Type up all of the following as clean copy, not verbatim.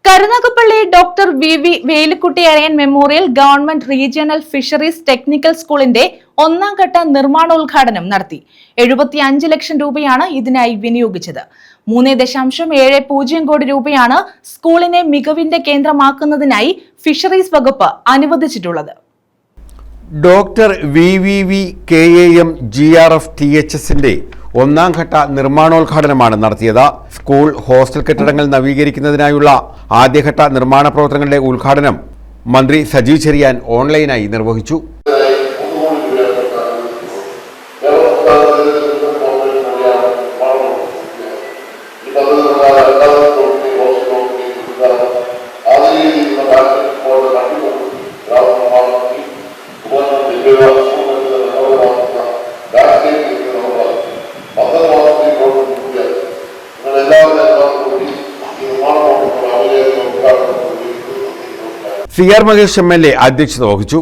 Karunagappally doctor V Velukutty Arayan memorial government regional fisheries technical സ്കൂളിന്റെ ഒന്നാം ഘട്ട നിർമ്മാണോദ്ഘാടനം നടത്തി. 75 ലക്ഷം രൂപയാണ് ഇതിനായി വിനിയോഗിച്ചത്. 3.70 കോടി രൂപയാണ് സ്കൂളിനെ മികവിന്റെ കേന്ദ്രമാക്കുന്നതിനായി ഫിഷറീസ് വകുപ്പ് അനുവദിച്ചിട്ടുള്ളത്. ഡോക്ടർ വി KAM GRF THSന്റെ ഒന്നാം ഘട്ട നിർമ്മാണോദ്ഘാടനമാണ് നടത്തിയത്. സ്കൂൾ ഹോസ്റ്റൽ കെട്ടിടങ്ങൾ നവീകരിക്കുന്നതിനായുള്ള ആദ്യഘട്ട നിർമ്മാണ പ്രവർത്തനങ്ങളുടെ ഉദ്ഘാടനം മന്ത്രി സജി ചെറിയാൻ ഓൺലൈനായി നിർവഹിച്ചു. CR മഹേഷ് MLA അധ്യക്ഷത വഹിച്ചു.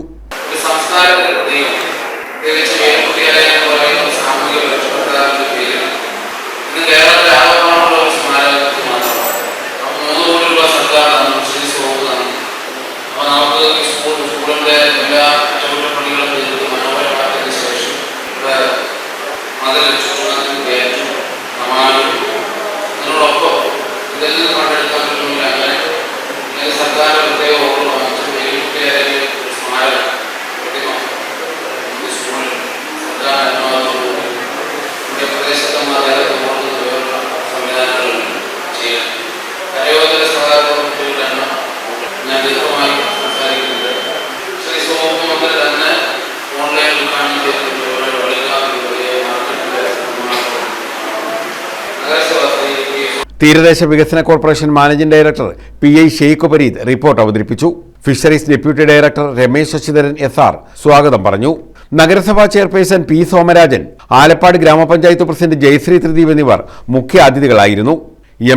തീരദേശ വികസന corporation managing director PI Sheikh Pareed report അവതരിപ്പിച്ചു. Fisheries deputy director Ramesh Sasidharan SR സ്വാഗതം പറഞ്ഞു. നഗരസഭാ ചെയർപേഴ്സൺ P സോമരാജൻ, ആലപ്പാട് ഗ്രാമപഞ്ചായത്ത് പ്രസിഡന്റ് ജയശ്രീ ത്രിദീപ് എന്നിവർ മുഖ്യ അതിഥികളായിരുന്നു.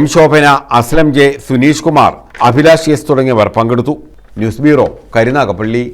M Shobhana, Aslam J, Suneesh Kumar, Abhilash S തുടങ്ങിയവർ പങ്കെടുത്തു. News bureau, Karunagappally.